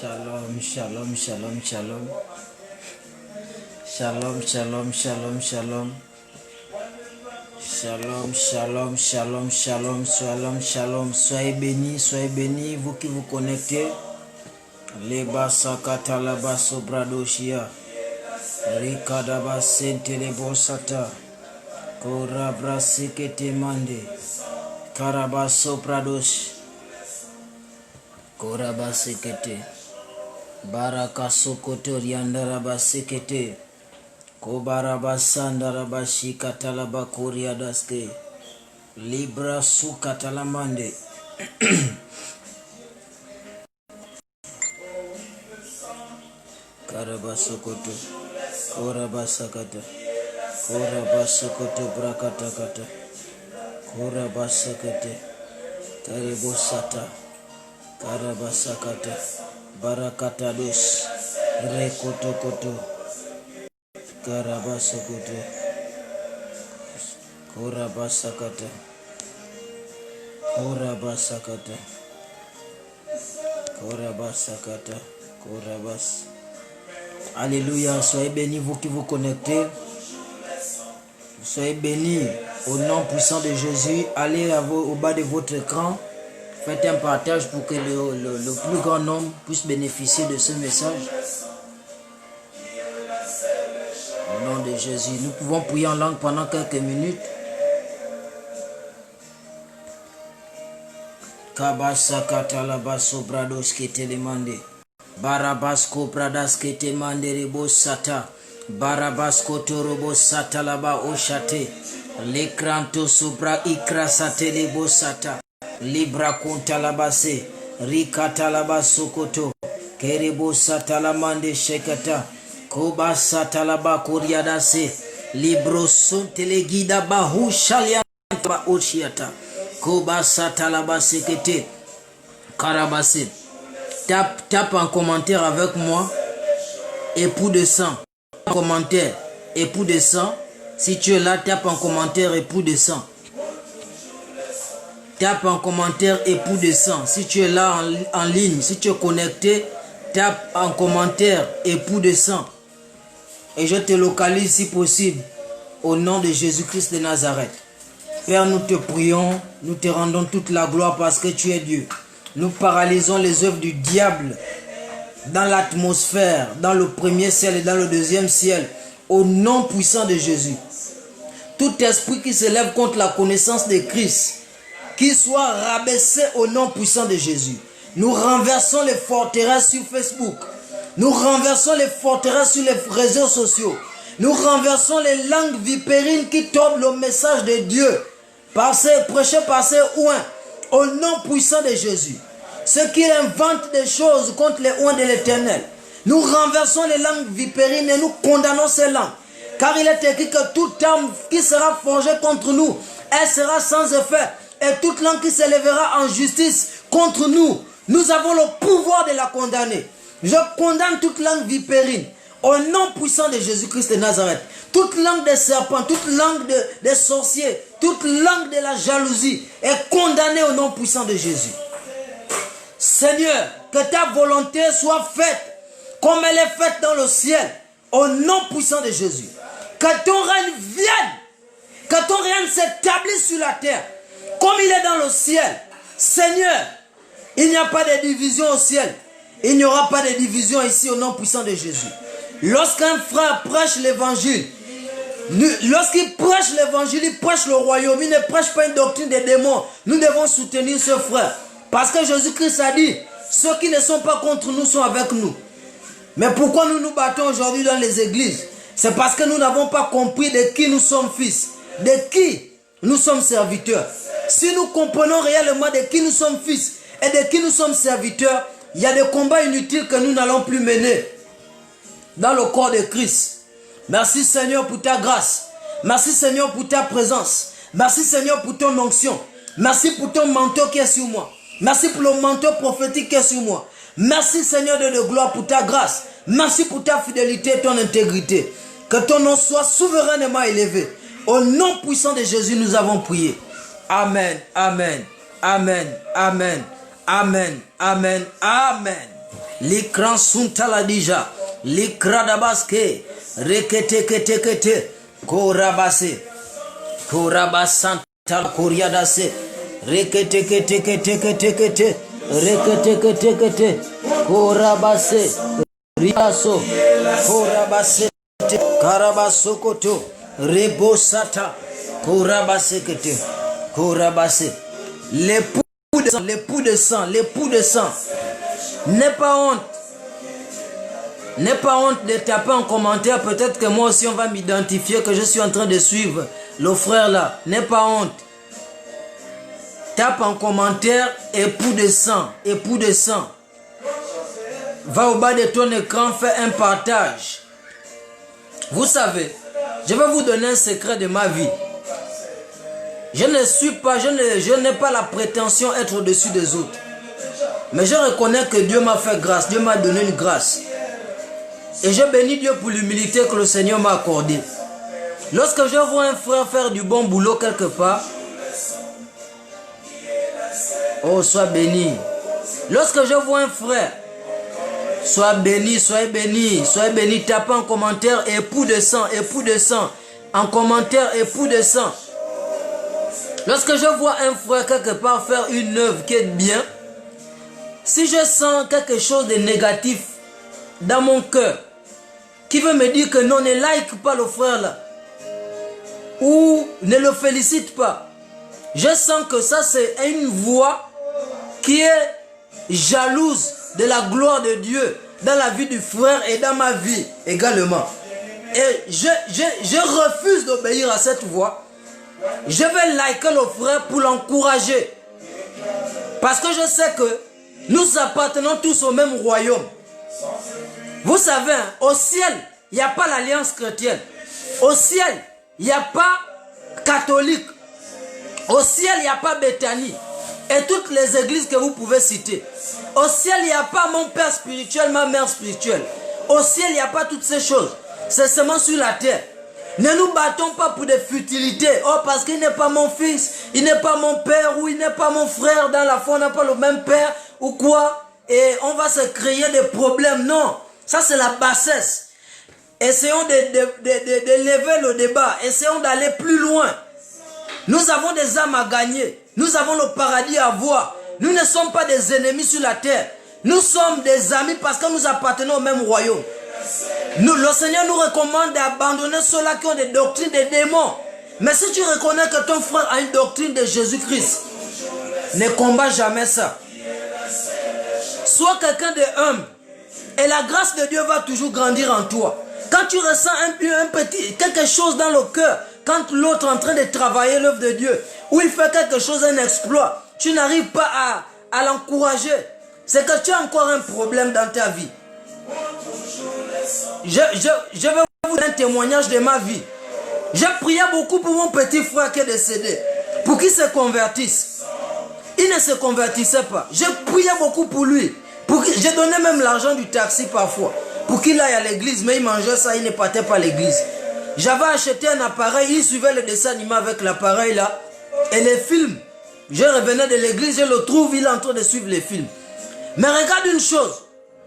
Shalom, shalom, shalom, shalom. Shalom, shalom, shalom, shalom. Shalom, shalom, shalom, shalom, shalom, shalom. Soyez bénis, vous qui vous connectez. Leba sakata laba sobradoshia. Rikadaba sente lebo sata. Korabra sekete mande. Karaba sobradosh. Koraba sekete. Baraka sokoto riandaraba sekete. Kobaraba sandaraba shikatalaba koriadaske. Libra sukatalamande. Karaba sokoto. Koraba sakata. Koraba sokoto brakata kata. Koraba sekete. Karibo sata. Karaba sakata. Barakata dos. Rekoto koto. Karaba sokoto. Koraba sakata. Koraba sakata. Koraba sakata. Korabas. Alléluia. Soyez bénis vous qui vous connectez. Soyez bénis au nom puissant de Jésus. Allez au bas de votre écran. Faites un partage pour que le plus grand nombre puisse bénéficier de ce message. Au nom de Jésus, nous pouvons prier en langue pendant quelques minutes. Kabasakata labaso brados qui te demande. Barabasko bradas qui te mande rebo sata. Barabasko torobo sata laba oshate. Lekranto sobra ikrasate lebo sata. Libra kontalabase, rikatalaba-sokoto, kerebo satalamande shekata, koba satalaba koriadase, libro sontelegida bahu shalianta oshiata, koba satalaba sekete, karabase. Tape en commentaire avec moi, époux de sang. Commentaire, époux de sang. Si tu es là, tape en commentaire, époux de sang. Tape en commentaire époux de sang. Si tu es là en ligne, si tu es connecté, tape en commentaire époux de sang. Et je te localise si possible au nom de Jésus-Christ de Nazareth. Père, nous te prions, nous te rendons toute la gloire parce que tu es Dieu. Nous paralysons les œuvres du diable dans l'atmosphère, dans le premier ciel et dans le deuxième ciel, au nom puissant de Jésus. Tout esprit qui s'élève contre la connaissance de Christ, qu'il soit rabaissé au nom puissant de Jésus. Nous renversons les forteresses sur Facebook. Nous renversons les forteresses sur les réseaux sociaux. Nous renversons les langues vipérines qui tombent le message de Dieu. Prêché par ces ouins. Au nom puissant de Jésus. Ceux qui inventent des choses contre les ouins de l'Éternel. Nous renversons les langues vipérines et nous condamnons ces langues. Car il est écrit que toute arme qui sera forgée contre nous, elle sera sans effet. Et toute langue qui s'élèvera en justice contre nous, nous avons le pouvoir de la condamner. Je condamne toute langue vipérine au nom puissant de Jésus-Christ de Nazareth. Toute langue des serpents, toute langue des sorciers, toute langue de la jalousie est condamnée au nom puissant de Jésus. Seigneur, que ta volonté soit faite comme elle est faite dans le ciel, au nom puissant de Jésus. Que ton règne vienne, que ton règne s'établisse sur la terre. Comme il est dans le ciel. Seigneur, il n'y a pas de division au ciel. Il n'y aura pas de division ici au nom puissant de Jésus. Lorsqu'un frère prêche l'évangile, lorsqu'il prêche l'évangile, il prêche le royaume. Il ne prêche pas une doctrine des démons. Nous devons soutenir ce frère. Parce que Jésus-Christ a dit, ceux qui ne sont pas contre nous sont avec nous. Mais pourquoi nous nous battons aujourd'hui dans les églises? C'est parce que nous n'avons pas compris de qui nous sommes fils. De qui nous sommes serviteurs. Si nous comprenons réellement de qui nous sommes fils et de qui nous sommes serviteurs, il y a des combats inutiles que nous n'allons plus mener dans le corps de Christ. Merci Seigneur pour ta grâce. Merci Seigneur pour ta présence. Merci Seigneur pour ton onction. Merci pour ton manteau qui est sur moi. Merci pour le manteau prophétique qui est sur moi. Merci Seigneur de gloire pour ta grâce. Merci pour ta fidélité et ton intégrité. Que ton nom soit souverainement élevé. Au nom puissant de Jésus, nous avons prié. Amen, amen, amen, amen, amen, amen, amen. Likran suntaladija. Likradabaske. Reketekete. Korabase. Korabasanta koriadase. Reketekete. Reketekete. Korabase. Riaso. Korabase. Karabasokoto. Rebosata. Korabasekete. Korabase. L'époux de sang. N'aie pas honte. N'aie pas honte de taper en commentaire. Peut-être que moi aussi on va m'identifier que je suis en train de suivre le frère là. N'aie pas honte. Tape en commentaire époux de sang. Va au bas de ton écran, fais un partage. Vous savez, je vais vous donner un secret de ma vie. Je n'ai pas la prétention d'être au-dessus des autres. Mais je reconnais que Dieu m'a fait grâce, Dieu m'a donné une grâce. Et je bénis Dieu pour l'humilité que le Seigneur m'a accordée. Lorsque je vois un frère faire du bon boulot quelque part, oh, sois béni. Lorsque je vois un frère, sois béni, soyez béni, tapez en commentaire époux de sang. En commentaire époux de sang. Lorsque je vois un frère quelque part faire une œuvre qui est bien, si je sens quelque chose de négatif dans mon cœur, qui veut me dire que non, ne like pas le frère là, ou ne le félicite pas, je sens que ça c'est une voix qui est jalouse de la gloire de Dieu dans la vie du frère et dans ma vie également. Et je refuse d'obéir à cette voix. Je vais liker le frère pour l'encourager. Parce que je sais que nous appartenons tous au même royaume. Vous savez, au ciel, il n'y a pas l'alliance chrétienne. Au ciel, il n'y a pas catholique. Au ciel, il n'y a pas Bethanie. Et toutes les églises que vous pouvez citer. Au ciel, il n'y a pas mon père spirituel, ma mère spirituelle. Au ciel, il n'y a pas toutes ces choses. C'est seulement sur la terre. Ne nous battons pas pour des futilités. Oh, parce qu'il n'est pas mon fils, il n'est pas mon père, ou il n'est pas mon frère dans la foi, on n'a pas le même père, ou quoi. Et on va se créer des problèmes. Non, ça c'est la bassesse. Essayons d'élever le débat. Essayons d'aller plus loin. Nous avons des âmes à gagner. Nous avons le paradis à voir. Nous ne sommes pas des ennemis sur la terre. Nous sommes des amis parce que nous appartenons au même royaume. Le Seigneur nous recommande d'abandonner ceux-là qui ont des doctrines des démons. Mais si tu reconnais que ton frère a une doctrine de Jésus-Christ, ne combat jamais ça. Sois quelqu'un de humble. Et la grâce de Dieu va toujours grandir en toi. Quand tu ressens quelque chose dans le cœur, quand l'autre est en train de travailler l'œuvre de Dieu, ou il fait quelque chose, un exploit, tu n'arrives pas à l'encourager. C'est que tu as encore un problème dans ta vie. Je vais vous donner un témoignage de ma vie. J'ai prié beaucoup pour mon petit frère qui est décédé, pour qu'il se convertisse. Il ne se convertissait pas. J'ai prié beaucoup pour lui. J'ai donné même l'argent du taxi parfois, pour qu'il aille à l'église, mais il mangeait ça, il ne partait pas à l'église. J'avais acheté un appareil, il suivait le dessin animé avec l'appareil là, et les films. Je revenais de l'église, je le trouve, il est en train de suivre les films. Mais regarde une chose,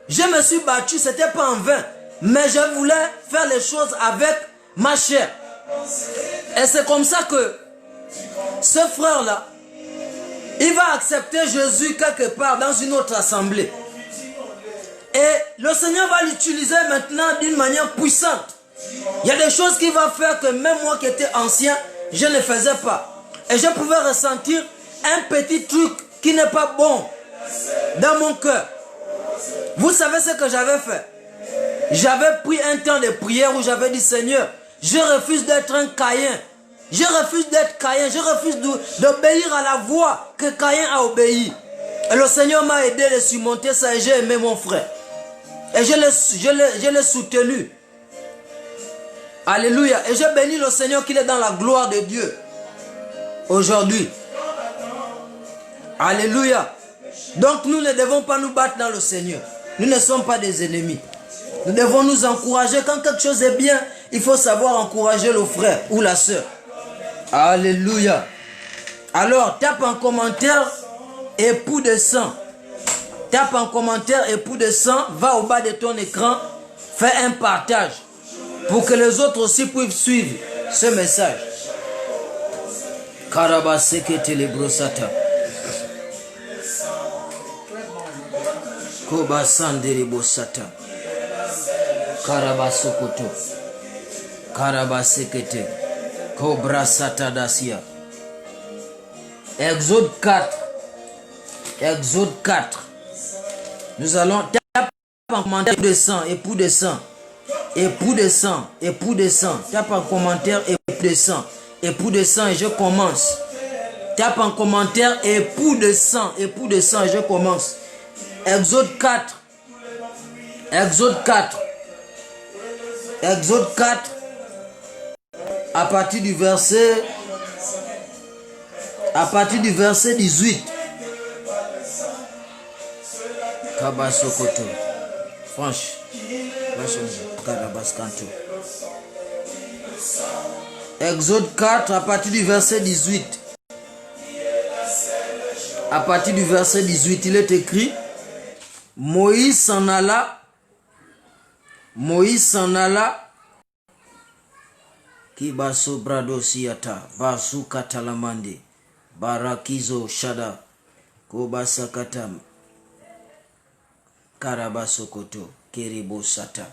je me suis battu, c'était pas en vain, mais je voulais faire les choses avec ma chair. Et c'est comme ça que ce frère-là, il va accepter Jésus quelque part dans une autre assemblée. Et le Seigneur va l'utiliser maintenant d'une manière puissante. Il y a des choses qu'il va faire que même moi qui étais ancien, je ne faisais pas. Et je pouvais ressentir un petit truc qui n'est pas bon dans mon cœur. Vous savez ce que j'avais fait? J'avais pris un temps de prière où j'avais dit, Seigneur, je refuse d'être un Caïn. Je refuse d'être Caïn. Je refuse d'obéir à la voix que Caïn a obéi. Et le Seigneur m'a aidé à surmonter ça et j'ai aimé mon frère. Et je l'ai soutenu. Alléluia. Et je bénis le Seigneur qu'il est dans la gloire de Dieu. Aujourd'hui. Alléluia. Donc nous ne devons pas nous battre dans le Seigneur. Nous ne sommes pas des ennemis. Nous devons nous encourager. Quand quelque chose est bien, il faut savoir encourager le frère ou la sœur. Alléluia. Alors, tape en commentaire époux de sang. Tape en commentaire époux de sang, va au bas de ton écran, fais un partage pour que les autres aussi puissent suivre ce message. Karabasekete lebrosata. Kobasande lebosata. Karabasokoto. Karabasekete. Kobrasata dasia. Exode 4. Exode 4. Nous allons taper en commentaire de sang, époux de sang. Époux de sang, époux de sang. Tape en commentaire époux de sang. Époux de sang et je commence. Tape en commentaire époux de sang et je commence. Exode 4. Exode 4. Exode 4. À partir du verset 18. Kabasokoto. Franche. Exode 4 à partir du verset 18. À partir du verset 18, il est écrit: Moïse s'en alla. Moïse s'en alla. Kibaso brado siata. Basu katalamande. Barakizo shada. Kobasakatam. Karabasokoto. Keribo sata.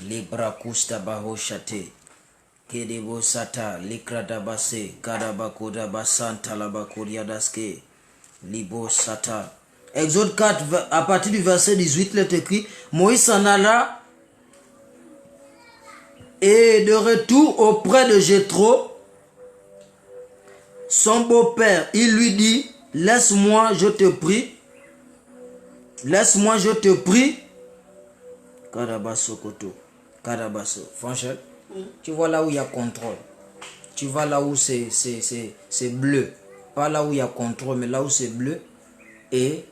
Libra kusta bahoshate. Keribo sata. Likradabase. Karabakoda basanta labakuriadaske. Libo sata. Exode 4, à partir du verset 18, il est écrit: Moïse s'en alla et de retour auprès de Jéthro, son beau-père, il lui dit: laisse-moi, je te prie. Laisse-moi, je te prie. Karabaso koto. Karabaso. Franchement, tu vois là où il y a contrôle. Tu vas là où c'est bleu. Pas là où il y a contrôle, mais là où c'est bleu. Et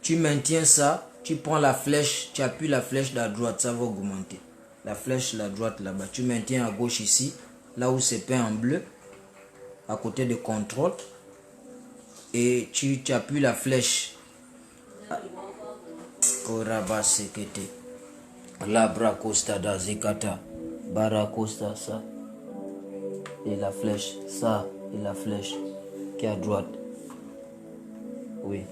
tu maintiens ça. Tu prends la flèche. Tu appuies la flèche de la droite. Ça va augmenter. La flèche de la droite là-bas. Tu maintiens à gauche ici. Là où c'est peint en bleu. À côté de contrôle. Et tu appuies la flèche. Korabasekete. Labra costa da zikata. Baracosta ça. Et la flèche. Ça. Et la flèche. Qui est à droite. Oui.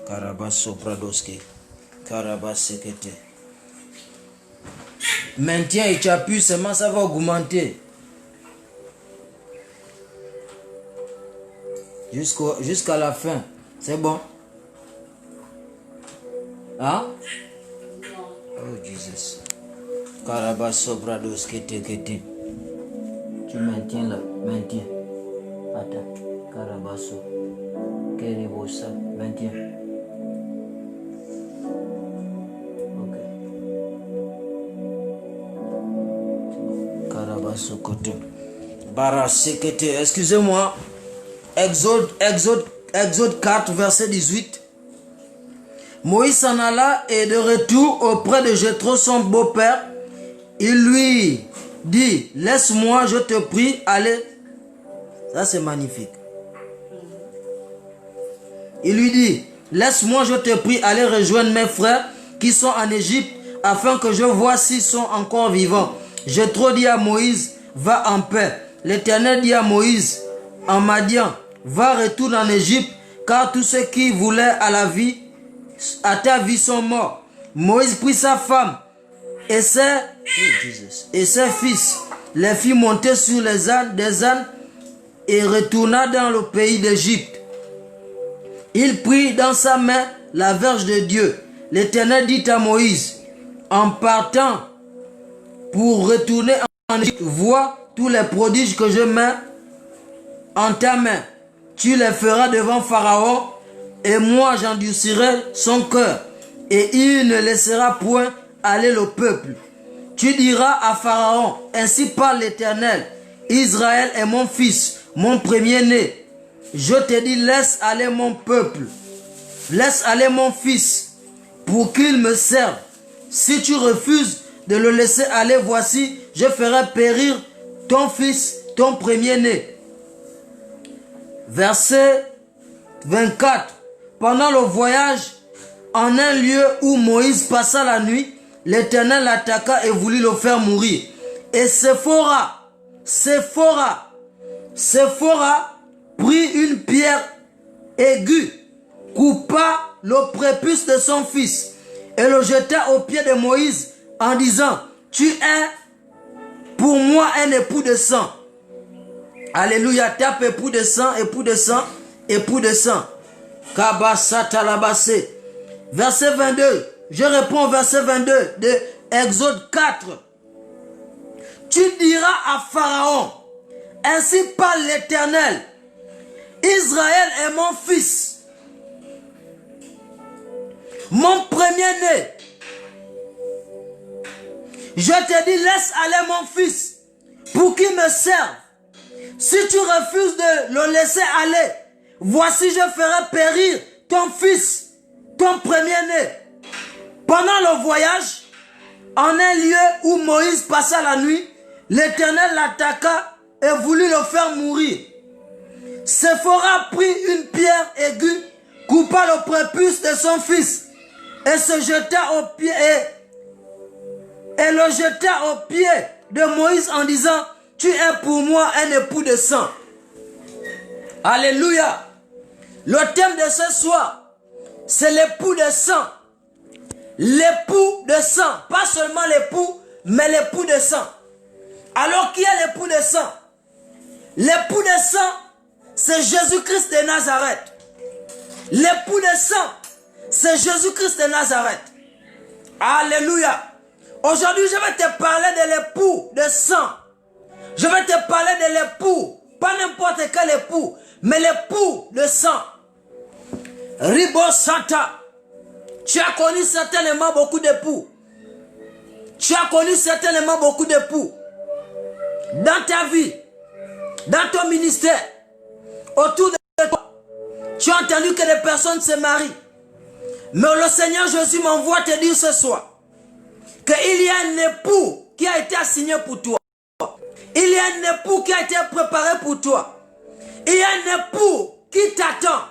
Karabaso pradoske. Karabasekete. Maintiens et tu appuies seulement, ça va augmenter. Jusqu'à la fin. C'est bon? Hein? Oh Jesus. Karabaso pradoske tekete. Tu maintiens là. Maintiens. Attends. Karabaso. Keribosa. Maintiens. Ok. Karabaso koto. Barasekete. Excusez-moi. Exode 4, verset 18. Moïse s'en alla et de retour auprès de Jéthro, son beau-père. Il lui dit: laisse-moi, je te prie, aller. Ça, c'est magnifique. Il lui dit: laisse-moi, je te prie, aller rejoindre mes frères qui sont en Égypte, afin que je voie s'ils sont encore vivants. Jéthro dit à Moïse: va en paix. L'Éternel dit à Moïse en Madian: va, retourne en Égypte, car tous ceux qui voulaient à ta vie sont morts. Moïse prit sa femme et ses fils, les fit monter sur des ânes et retourna dans le pays d'Égypte. Il prit dans sa main la verge de Dieu. L'Éternel dit à Moïse: en partant pour retourner en Égypte, vois tous les prodiges que je mets en ta main. Tu les feras devant Pharaon, et moi j'endurcirai son cœur, et il ne laissera point aller le peuple. Tu diras à Pharaon: ainsi parle l'Éternel, Israël est mon fils, mon premier-né. Je te dis: laisse aller mon peuple, laisse aller mon fils, pour qu'il me serve. Si tu refuses de le laisser aller, voici, je ferai périr ton fils, ton premier-né. Verset 24. Pendant le voyage, En un lieu où Moïse passa la nuit, l'Éternel l'attaqua et voulut le faire mourir. Et Séphora prit une pierre aiguë, coupa le prépuce de son fils et le jeta aux pieds de Moïse en disant, tu es pour moi un époux de sang. Alléluia, tape époux de sang, époux de sang, époux de sang. Kabasatalabase. Verset 22, je réponds au verset 22 de Exode 4. Tu diras à Pharaon, ainsi parle l'Éternel, Israël est mon fils, mon premier-né. Je te dis, laisse aller mon fils pour qu'il me serve. Si tu refuses de le laisser aller, voici je ferai périr ton fils, ton premier-né. Pendant le voyage, en un lieu où Moïse passa la nuit, l'Éternel l'attaqua et voulut le faire mourir. Séphora prit une pierre aiguë, coupa le prépuce de son fils et se jeta aux pieds et le jeta aux pieds de Moïse en disant, tu es pour moi un époux de sang. Alléluia. Le thème de ce soir, c'est l'époux de sang. L'époux de sang. Pas seulement l'époux, mais l'époux de sang. Alors qui est l'époux de sang? L'époux de sang, c'est Jésus-Christ de Nazareth. L'époux de sang, c'est Jésus-Christ de Nazareth. Alléluia. Aujourd'hui, je vais te parler de l'époux de sang. Je vais te parler de l'époux. Pas n'importe quel époux, mais l'époux de sang. Ribo Santa. Tu as connu certainement beaucoup d'époux. Tu as connu certainement beaucoup d'époux. Dans ta vie, dans ton ministère, autour de toi, tu as entendu que des personnes se marient. Mais le Seigneur Jésus m'envoie te dire ce soir qu'il y a un époux qui a été assigné pour toi. Il y a un époux qui a été préparé pour toi. Il y a un époux qui t'attend.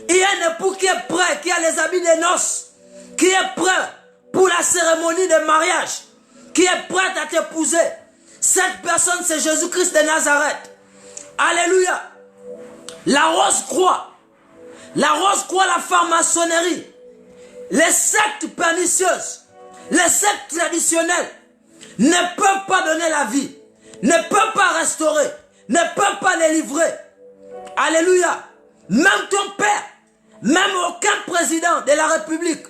Il y a un époux qui est prêt, qui a les habits de noces, qui est prêt pour la cérémonie de mariage, qui est prêt à t'épouser. Cette personne, c'est Jésus-Christ de Nazareth. Alléluia. La rose-croix, la franc-maçonnerie, les sectes pernicieuses, les sectes traditionnelles ne peuvent pas donner la vie, ne peuvent pas restaurer, ne peuvent pas les livrer. Alléluia. Même ton père, même aucun président de la République,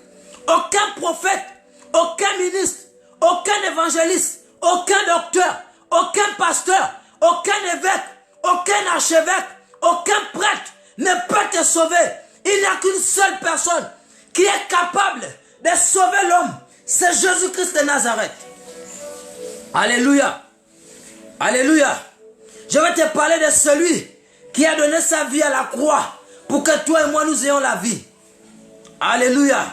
aucun prophète, aucun ministre, aucun évangéliste, aucun docteur, aucun pasteur, aucun évêque, aucun archevêque, aucun prêtre ne peut te sauver. Il n'y a qu'une seule personne qui est capable de sauver l'homme. C'est Jésus-Christ de Nazareth. Alléluia. Alléluia. Je vais te parler de celui qui a donné sa vie à la croix pour que toi et moi nous ayons la vie. Alléluia.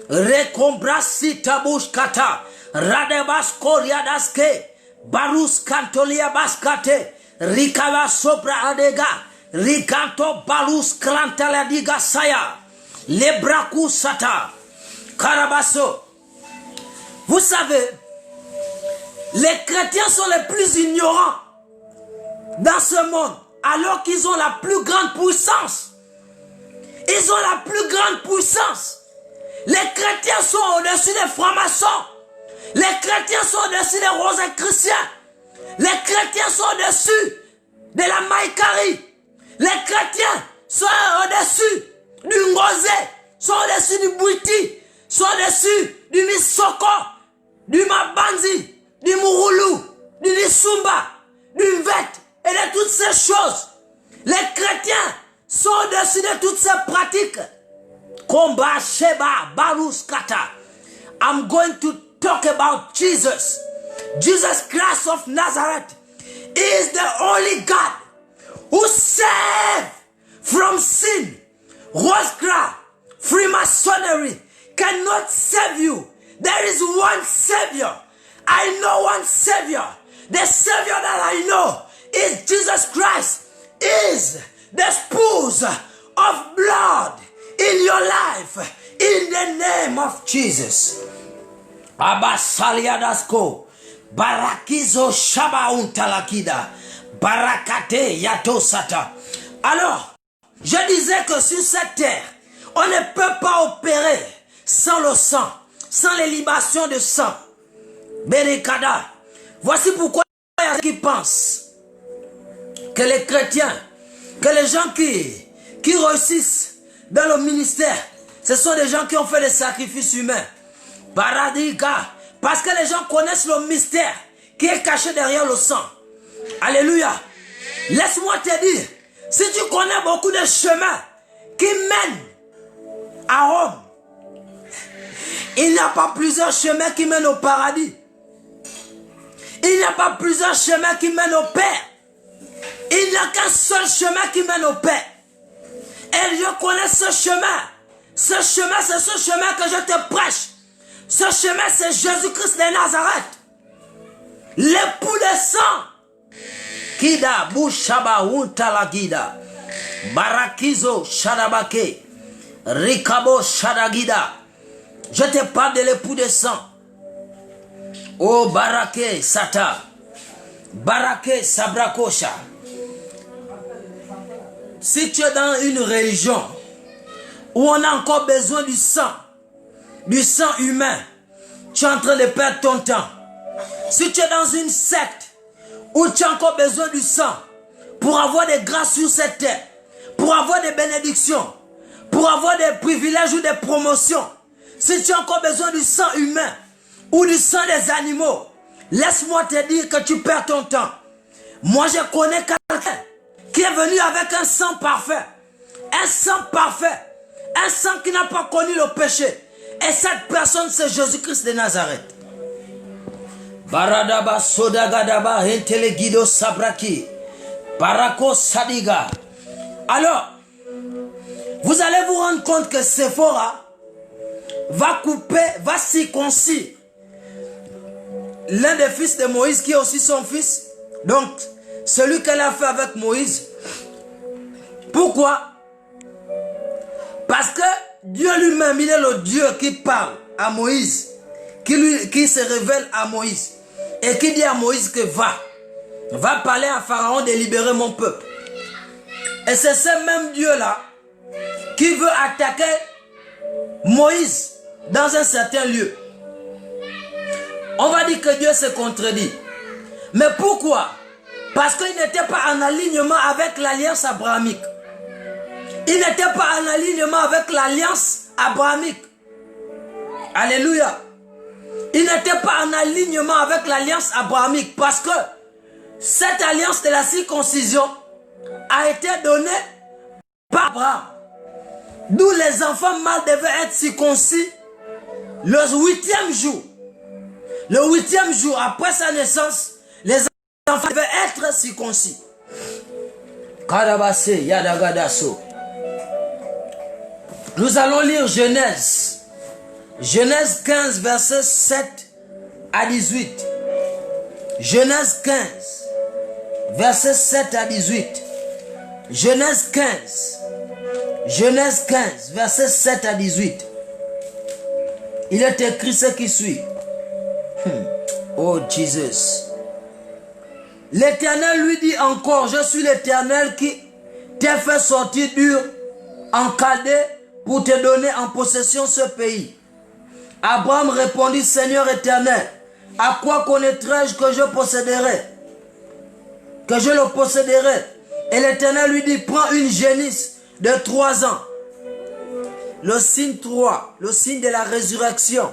Rekombrasi tabush kata. Radebas koriadaske. Barus kantolia baskate. Rikava sopra adega. Rikanto barus krantaladiga saya. Lebraku sata. Karabaso. Vous savez, les chrétiens sont les plus ignorants dans ce monde, alors qu'ils ont la plus grande puissance. Ils ont la plus grande puissance. Les chrétiens sont au-dessus des francs-maçons. Les chrétiens sont au-dessus des rosicruciens. Les chrétiens sont au-dessus de la maïkari. Les chrétiens sont au-dessus du ngozé, sont au-dessus du bouiti, sont au-dessus du misoko, du mabanzi, du mouroulou, du nisumba, du vet et de toutes ces choses. Les chrétiens sont au-dessus de toutes ces pratiques. Komba Sheba Barus Kata. I'm going to talk about Jesus. Jesus Christ of Nazareth is the only God who saved from sin. Rosecrans, Freemasonry cannot save you. There is one Savior. I know one Savior. The Savior that I know is Jesus Christ. Is the spouse of blood in your life, In the name of Jesus. Abasaliadasko. Barakizo shabauntalakida. Barakate yatosata. Alors, je disais que sur cette terre, on ne peut pas opérer sans le sang, sans les libations de sang. Bénékada. Voici pourquoi il y a ceux qui pensent que les chrétiens, que les gens qui réussissent dans le ministère, ce sont des gens qui ont fait des sacrifices humains. Paradika. Parce que les gens connaissent le mystère qui est caché derrière le sang. Alléluia. Laisse-moi te dire, si tu connais beaucoup de chemins qui mènent à Rome, il n'y a pas plusieurs chemins qui mènent au paradis. Il n'y a pas plusieurs chemins qui mènent au Père. Il n'y a qu'un seul chemin qui mène au Père. Et je connais ce chemin. Ce chemin, c'est ce chemin que je te prêche. Ce chemin, c'est Jésus-Christ de Nazareth. L'époux de sang. Kida bushaba untalagida. Barakizo shadabake. Rikabo shadagida. Je te parle de l'époux de sang. Oh barake sata. Barake sabrakosha. Si tu es dans une religion où on a encore besoin du sang humain, tu es en train de perdre ton temps. Si tu es dans une secte où tu as encore besoin du sang pour avoir des grâces sur cette terre, pour avoir des bénédictions, pour avoir des privilèges ou des promotions, si tu as encore besoin du sang humain ou du sang des animaux, laisse-moi te dire que tu perds ton temps. Moi, je connais quelqu'un qui est venu avec un sang parfait. Un sang parfait. Un sang qui n'a pas connu le péché. Et cette personne, c'est Jésus-Christ de Nazareth. Baradaba sodagadaba entelegido sabraki. Barako sadiga. Alors, vous allez vous rendre compte que Séphora va circoncire l'un des fils de Moïse qui est aussi son fils. Donc, celui qu'elle a fait avec Moïse. Pourquoi? Parce que Dieu lui-même, il est le Dieu qui parle à Moïse, qui se révèle à Moïse et qui dit à Moïse que va parler à Pharaon de libérer mon peuple. Et c'est ce même Dieu-là qui veut attaquer Moïse dans un certain lieu. On va dire que Dieu se contredit. Mais pourquoi? Parce qu'il n'était pas en alignement avec l'alliance abrahamique. Il n'était pas en alignement avec l'alliance abrahamique. Alléluia. Il n'était pas en alignement avec l'alliance abrahamique parce que cette alliance de la circoncision a été donnée par Abraham. D'où les enfants mâles devaient être circoncis le 8e jour. Le 8e jour après sa naissance, les enfants devaient être circoncis. Karabase Yadagadaso. Nous allons lire Genèse. Genèse 15, versets 7 à 18. Genèse 15, versets 7 à 18. Genèse 15. Genèse 15, versets 7 à 18. Il est écrit ce qui suit. Oh Jesus. L'Éternel lui dit encore, je suis l'Éternel qui t'a fait sortir d'Ur en Chaldée pour te donner en possession ce pays. Abraham répondit, Seigneur éternel, à quoi connaîtrai-je que je posséderai? Que je le posséderai? Et l'Éternel lui dit, prends une génisse de 3 ans. Le signe 3, le signe de la résurrection.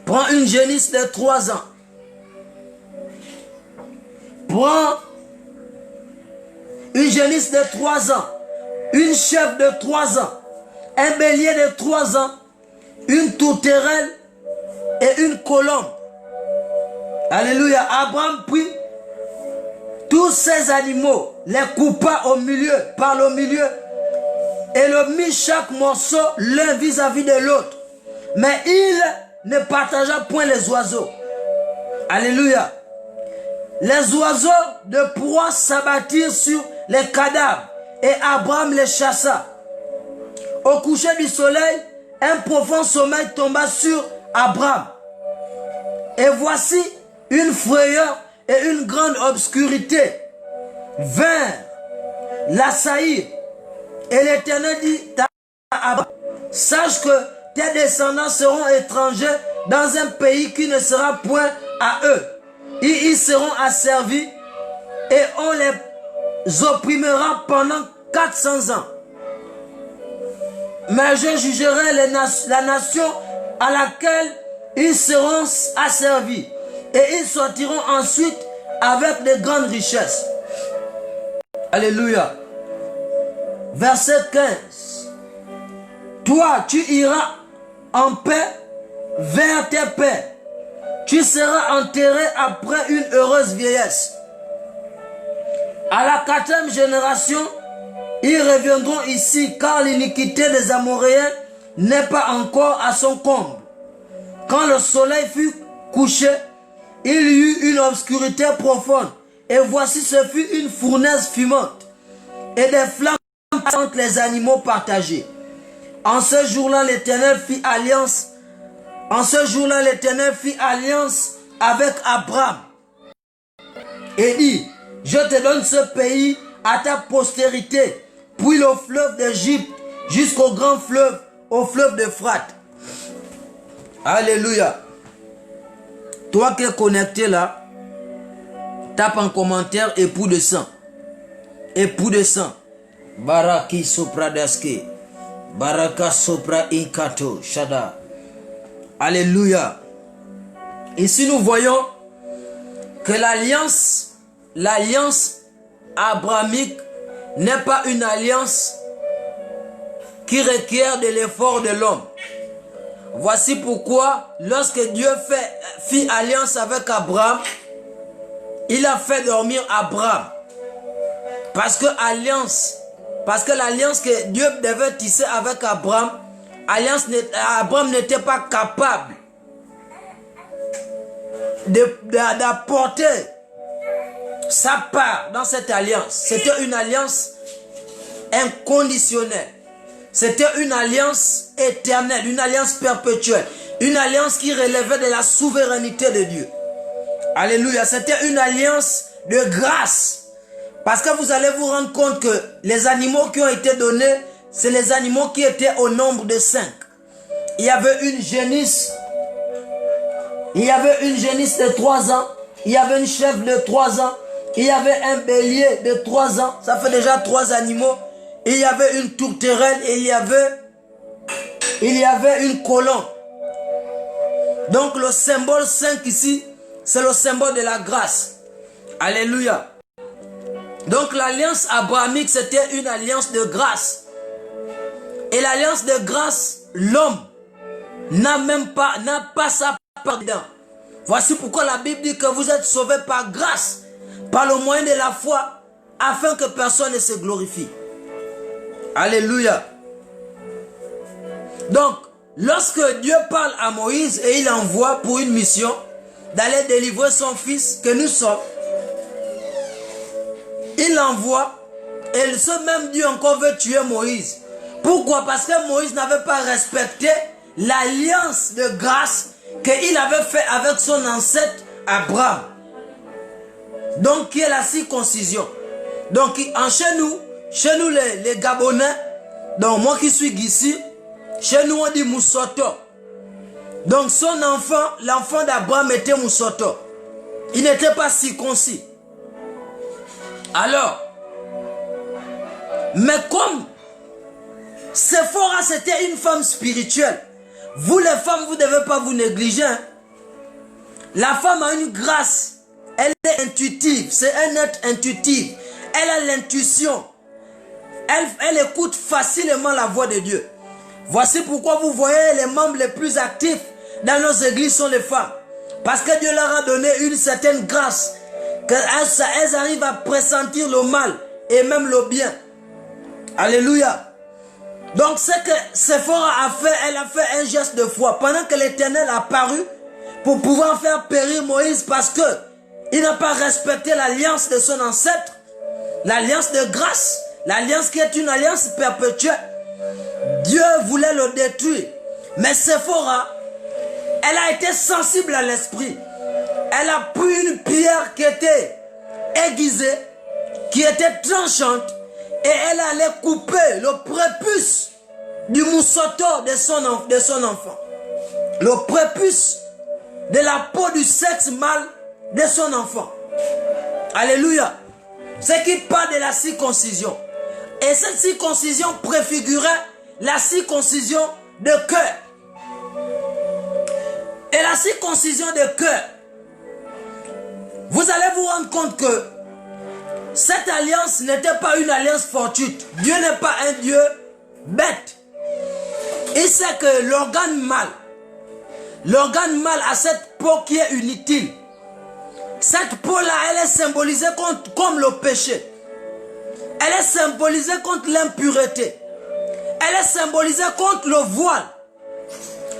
Prends une génisse de 3 ans. Prends une génisse de 3 ans. Une chèvre de 3 ans. Un bélier de 3 ans. Une tourterelle et une colombe. Alléluia. Abraham prit tous ces animaux, les coupa au milieu, par le milieu, et le mit chaque morceau l'un vis-à-vis de l'autre. Mais il ne partagea point les oiseaux. Alléluia. Les oiseaux de proie s'abattirent sur les cadavres et Abraham les chassa. Au coucher du soleil, un profond sommeil tomba sur Abraham. Et voici une frayeur et une grande obscurité vinrent l'assaillir. Et l'Éternel dit à Abraham, sache que tes descendants seront étrangers dans un pays qui ne sera point à eux. Ils seront asservis et on les opprimera pendant 400 ans. Mais je jugerai la nation à laquelle ils seront asservis et ils sortiront ensuite avec de grandes richesses. Alléluia. Verset 15. Toi, tu iras en paix vers tes pères. Tu seras enterré après une heureuse vieillesse. À la 4e génération, ils reviendront ici, car l'iniquité des Amoréens n'est pas encore à son comble. Quand le soleil fut couché, il y eut une obscurité profonde. Et voici, ce fut une fournaise fumante et des flammes entre les animaux partagés. En ce jour-là, l'Éternel fit alliance. En ce jour-là, l'Éternel fit alliance avec Abraham et dit, je te donne ce pays à ta postérité, puis le fleuve d'Égypte jusqu'au grand fleuve, au fleuve d'Euphrate. Alléluia. Toi qui es connecté là, tape en commentaire époux de sang. Époux de sang. Baraki sopra daske. Baraka sopra inkato shada. Alléluia. Ici nous voyons que l'alliance abrahamique n'est pas une alliance qui requiert de l'effort de l'homme. Voici pourquoi lorsque Dieu fit alliance avec Abraham, il a fait dormir Abraham. Parce que l'alliance que Dieu devait tisser avec Abraham, Abraham n'était pas capable d'apporter sa part dans cette alliance. C'était une alliance inconditionnelle. C'était une alliance éternelle, une alliance perpétuelle, une alliance qui relevait de la souveraineté de Dieu. Alléluia, c'était une alliance de grâce. Parce que vous allez vous rendre compte que les animaux qui ont été donnés, c'est les animaux qui étaient au nombre de 5. Il y avait une génisse. Il y avait une génisse de 3 ans. Il y avait une chèvre de 3 ans. Il y avait un bélier de 3 ans. Ça fait déjà 3 animaux. Il y avait une tourterelle et il y avait une colombe. Donc le symbole 5 ici, c'est le symbole de la grâce. Alléluia. Donc l'alliance abrahamique, c'était une alliance de grâce. Et l'alliance de grâce, l'homme n'a pas sa part dedans. Voici pourquoi la Bible dit que vous êtes sauvés par grâce, par le moyen de la foi, afin que personne ne se glorifie. Alléluia. Donc, lorsque Dieu parle à Moïse et il envoie pour une mission d'aller délivrer son fils que nous sommes, il l'envoie et ce même Dieu encore veut tuer Moïse. Pourquoi? Parce que Moïse n'avait pas respecté l'alliance de grâce qu'il avait fait avec son ancêtre Abraham. Donc, qui est la circoncision. Donc, chez nous les Gabonais, donc moi qui suis ici, chez nous on dit Moussoto. Donc son enfant, l'enfant d'Abraham était Moussoto. Il n'était pas circoncis. Alors, mais comme Séphora c'était une femme spirituelle, vous les femmes, vous ne devez pas vous négliger. Hein? La femme a une grâce, elle est intuitive, c'est un être intuitif. Elle a l'intuition. Elle écoute facilement la voix de Dieu. Voici pourquoi vous voyez les membres les plus actifs dans nos églises sont les femmes. Parce que Dieu leur a donné une certaine grâce. Qu'elles arrivent à pressentir le mal et même le bien. Alléluia. Donc ce que Séphora a fait, elle a fait un geste de foi. Pendant que l'Éternel a apparu pour pouvoir faire périr Moïse parce que il n'a pas respecté l'alliance de son ancêtre. L'alliance de grâce. L'alliance qui est une alliance perpétuelle. Dieu voulait le détruire. Mais Séphora, elle a été sensible à l'esprit. Elle a pris une pierre qui était aiguisée, qui était tranchante, et elle allait couper le prépuce du moussoto de son enfant. Le prépuce de la peau du sexe mâle de son enfant. Alléluia. Ce qui parle de la circoncision. Et cette circoncision préfigurait la circoncision de cœur. Et la circoncision de cœur, vous allez vous rendre compte que cette alliance n'était pas une alliance fortuite. Dieu n'est pas un Dieu bête. Il sait que l'organe mâle a cette peau qui est inutile. Cette peau-là, elle est symbolisée comme le péché. Elle est symbolisée contre l'impureté. Elle est symbolisée contre le voile.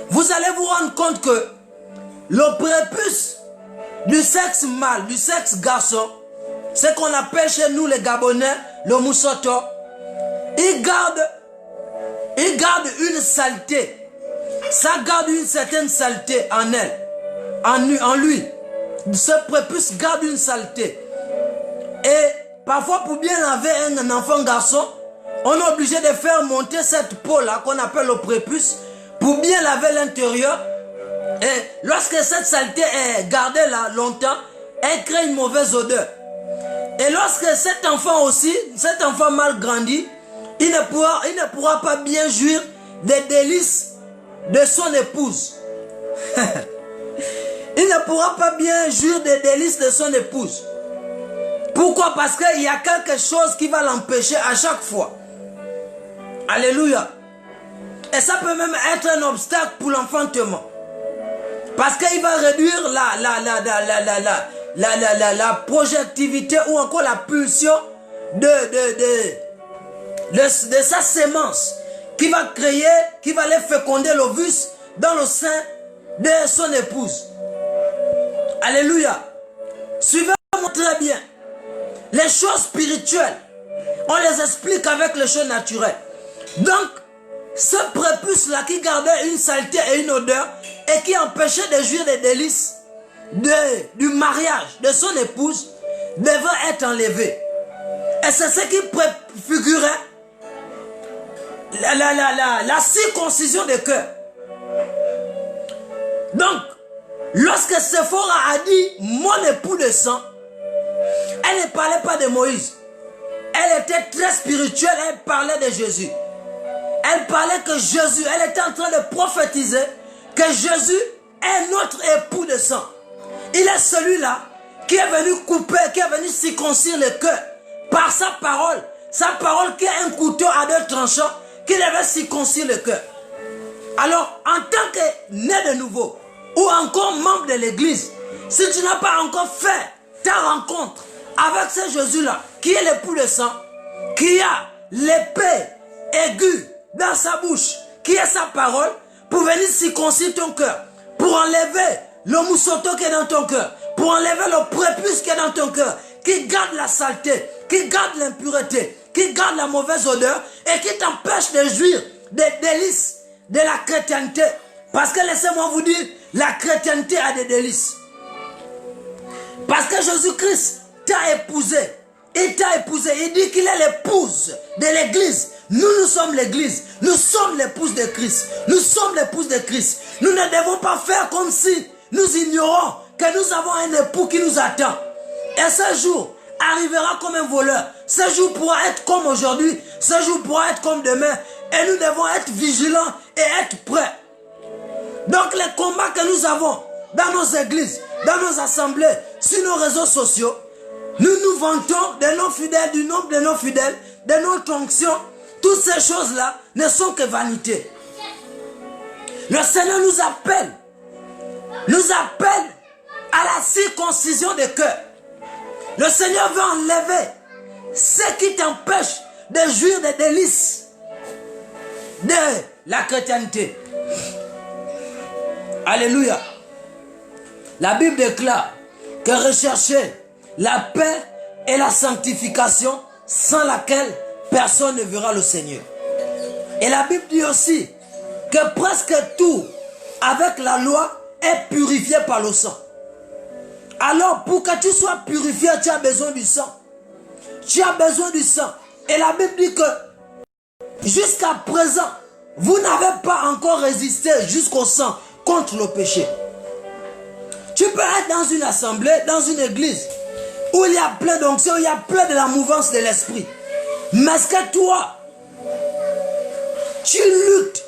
Vous allez vous rendre compte que le prépuce du sexe mâle, du sexe garçon, ce qu'on appelle chez nous les Gabonais, le moussoto, il garde une saleté. Ça garde une certaine saleté en elle, en lui. Ce prépuce garde une saleté. Et parfois, pour bien laver un enfant garçon, on est obligé de faire monter cette peau-là qu'on appelle le prépuce pour bien laver l'intérieur. Et lorsque cette saleté est gardée là longtemps, elle crée une mauvaise odeur. Et lorsque cet enfant aussi, cet enfant mal grandi, il ne pourra pas bien jouir des délices de son épouse. Il ne pourra pas bien jouir des délices de son épouse. Pourquoi? Parce qu'il y a quelque chose qui va l'empêcher à chaque fois. Alléluia. Et ça peut même être un obstacle pour l'enfantement. Parce qu'il va réduire la projectivité ou encore la pulsion de sa sémence qui va créer, qui va aller féconder l'ovus dans le sein de son épouse. Alléluia. Suivez-moi très bien. Les choses spirituelles, on les explique avec les choses naturelles. Donc, ce prépuce-là qui gardait une saleté et une odeur et qui empêchait de jouir des délices du mariage de son épouse devait être enlevé. Et c'est ce qui préfigurait la circoncision des cœurs. Donc, lorsque Séphora a dit « mon époux de sang », elle ne parlait pas de Moïse. Elle était très spirituelle, elle parlait de Jésus. Elle parlait que Jésus, elle était en train de prophétiser que Jésus est notre époux de sang. Il est celui-là qui est venu couper, qui est venu circoncire le cœur par sa parole qui est un couteau à deux tranchants qui devait circoncire le cœur. Alors, en tant que né de nouveau ou encore membre de l'église, si tu n'as pas encore fait ta rencontre avec ce Jésus-là, qui est l'époux de sang, qui a l'épée aiguë dans sa bouche, qui est sa parole, pour venir circoncire ton cœur, pour enlever le moussoto qui est dans ton cœur, pour enlever le prépuce qui est dans ton cœur, qui garde la saleté, qui garde l'impureté, qui garde la mauvaise odeur et qui t'empêche de jouir des délices de la chrétienté. Parce que laissez-moi vous dire, la chrétienté a des délices. Parce que Jésus-Christ t'a épousé. Il t'a épousé. Il dit qu'il est l'épouse de l'église. Nous sommes l'église. Nous sommes l'épouse de Christ. Nous sommes l'épouse de Christ. Nous ne devons pas faire comme si nous ignorons que nous avons un époux qui nous attend. Et ce jour arrivera comme un voleur. Ce jour pourra être comme aujourd'hui. Ce jour pourra être comme demain. Et nous devons être vigilants et être prêts. Donc les combats que nous avons dans nos églises, dans nos assemblées, sur nos réseaux sociaux, nous nous vantons de nos fidèles, du nombre de nos fidèles, de notre onction. Toutes ces choses-là ne sont que vanité. Le Seigneur nous appelle à la circoncision des cœurs. Le Seigneur veut enlever ce qui t'empêche de jouir des délices de la chrétienté. Alléluia. La Bible déclare que rechercher la paix et la sanctification sans laquelle personne ne verra le Seigneur. Et la Bible dit aussi que presque tout avec la loi est purifié par le sang. Alors pour que tu sois purifié, tu as besoin du sang. Tu as besoin du sang. Et la Bible dit que jusqu'à présent, vous n'avez pas encore résisté jusqu'au sang contre le péché. Tu peux être dans une assemblée, dans une église, où il y a plein d'onction, il y a plein de la mouvance de l'esprit. Mais est-ce que toi, tu luttes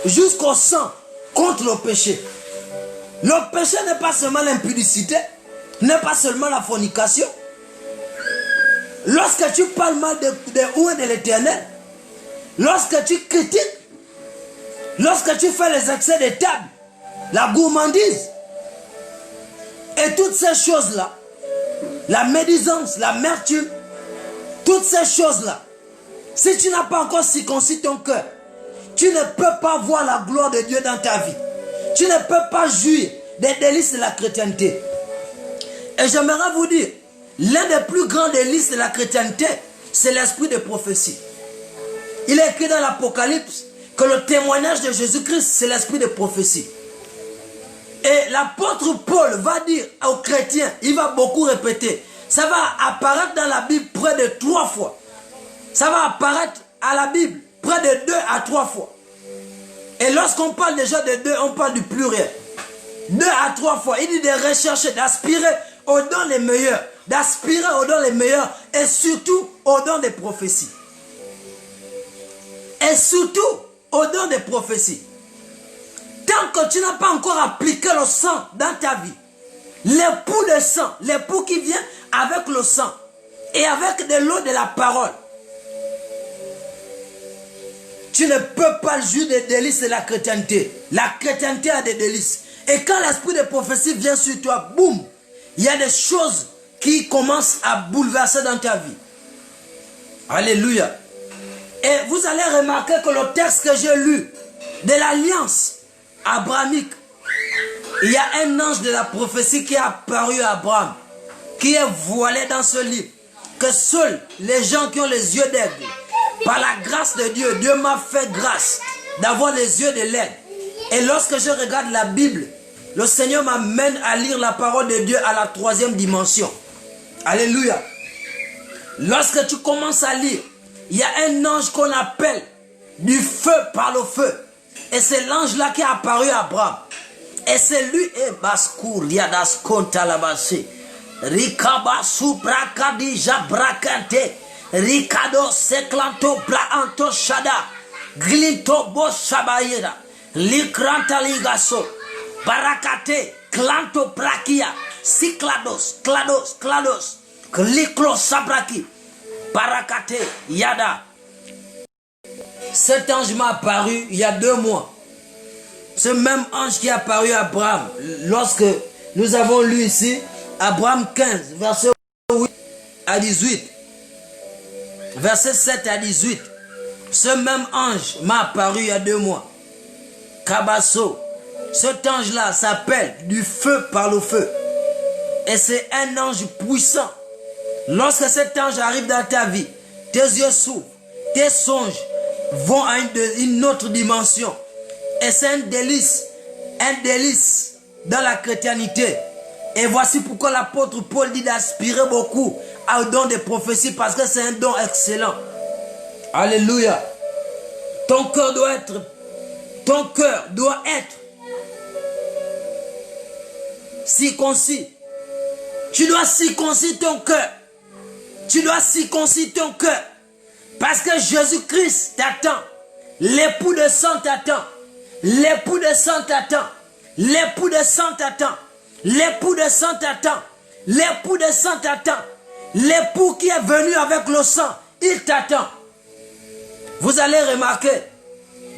jusqu'au sang contre le péché? Le péché n'est pas seulement l'impudicité, n'est pas seulement la fornication. Lorsque tu parles mal de ou de l'Éternel, lorsque tu critiques, lorsque tu fais les excès de table, la gourmandise, et toutes ces choses-là, la médisance, l'amertume, toutes ces choses-là, si tu n'as pas encore circoncis ton cœur, tu ne peux pas voir la gloire de Dieu dans ta vie. Tu ne peux pas jouir des délices de la chrétienté. Et j'aimerais vous dire, l'un des plus grands délices de la chrétienté, c'est l'esprit de prophétie. Il est écrit dans l'Apocalypse que le témoignage de Jésus-Christ, c'est l'esprit de prophétie. Et l'apôtre Paul va dire aux chrétiens, il va beaucoup répéter, ça va apparaître dans la Bible près de 3 fois. Ça va apparaître à la Bible près de 2 à 3 fois. Et lorsqu'on parle déjà de 2, on parle du pluriel. 2 à 3 fois. Il dit de rechercher, d'aspirer aux dons les meilleurs. D'aspirer aux dons les meilleurs et surtout aux dons des prophéties. Et surtout aux dons des prophéties. Tant que tu n'as pas encore appliqué le sang dans ta vie, l'époux de sang, l'époux qui vient avec le sang et avec de l'eau de la parole, tu ne peux pas jouir des délices de la chrétienté. La chrétienté a des délices. Et quand l'esprit de prophétie vient sur toi, boum, il y a des choses qui commencent à bouleverser dans ta vie. Alléluia. Et vous allez remarquer que le texte que j'ai lu, de l'alliance abrahamique, il y a un ange de la prophétie qui est apparu à Abraham, qui est voilé dans ce livre, que seuls les gens qui ont les yeux d'aigle, par la grâce de Dieu, Dieu m'a fait grâce d'avoir les yeux de l'aigle. Et lorsque je regarde la Bible, le Seigneur m'amène à lire la parole de Dieu à la 3e dimension. Alléluia. Lorsque tu commences à lire, il y a un ange qu'on appelle du feu par le feu. Et c'est l'ange-là qui est apparu à Abraham. Et c'est lui, et Bascour, Yadas Kontalabase, Rikaba Suprakadi Jabrakante, Ricado Seclanto Plaanto Shada, Glito Boshabayera, Likranta Ligaso, Barakate, Clanto Prakia, Cyclados, Clados, Cliclo Sabraki, Barakate, Yada. Cet ange m'a apparu il y a 2 mois. Ce même ange qui est apparu à Abraham, lorsque nous avons lu ici, Abraham 15, verset 8 à 18. Verset 7 à 18. Ce même ange m'a apparu il y a 2 mois. Kabasso. Cet ange-là s'appelle du feu par le feu. Et c'est un ange puissant. Lorsque cet ange arrive dans ta vie, tes yeux s'ouvrent, tes songes vont à une autre dimension. Et c'est un délice dans la chrétienté. Et voici pourquoi l'apôtre Paul dit d'aspirer beaucoup au don des prophéties, parce que c'est un don excellent. Alléluia. Ton cœur doit être circoncis. Tu dois circoncire ton cœur. Tu dois circoncire ton cœur. Parce que Jésus-Christ t'attend. L'époux de sang t'attend. L'époux de sang t'attend. L'époux de sang t'attend. L'époux de sang t'attend. L'époux de sang t'attend. L'époux qui est venu avec le sang, il t'attend. Vous allez remarquer,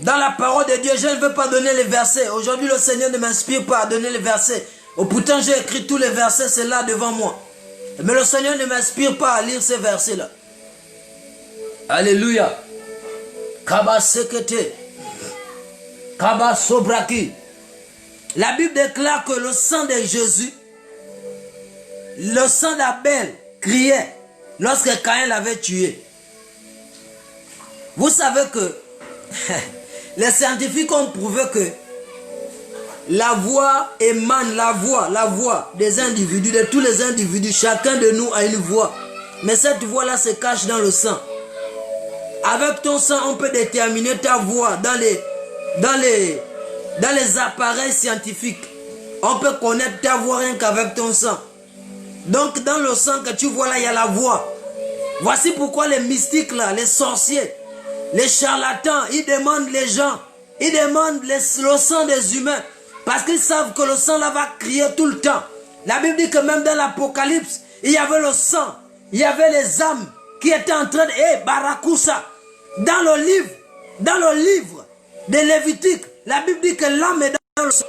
dans la parole de Dieu, je ne veux pas donner les versets. Aujourd'hui, le Seigneur ne m'inspire pas à donner les versets. Oh, pourtant, j'ai écrit tous les versets, c'est là devant moi. Mais le Seigneur ne m'inspire pas à lire ces versets-là. Alléluia. Kaba sekete. Kaba sobraki. La Bible déclare que le sang de Jésus, le sang d'Abel criait lorsque Caïn l'avait tué. Vous savez que Les scientifiques ont prouvé que la voix émane, la voix des individus, de tous les individus. Chacun de nous a une voix. Mais cette voix-là se cache dans le sang. Avec ton sang, on peut déterminer ta voix dans les appareils scientifiques. On peut connaître ta voix rien qu'avec ton sang. Donc dans le sang que tu vois là, il y a la voix. Voici pourquoi les mystiques là, les sorciers, les charlatans, ils demandent les gens, ils demandent le sang des humains. Parce qu'ils savent que le sang là va crier tout le temps. La Bible dit que même dans l'Apocalypse, il y avait le sang, il y avait les âmes qui étaient en train de... Barakoussa. Dans le livre de Lévitique, la Bible dit que l'âme est dans le sang.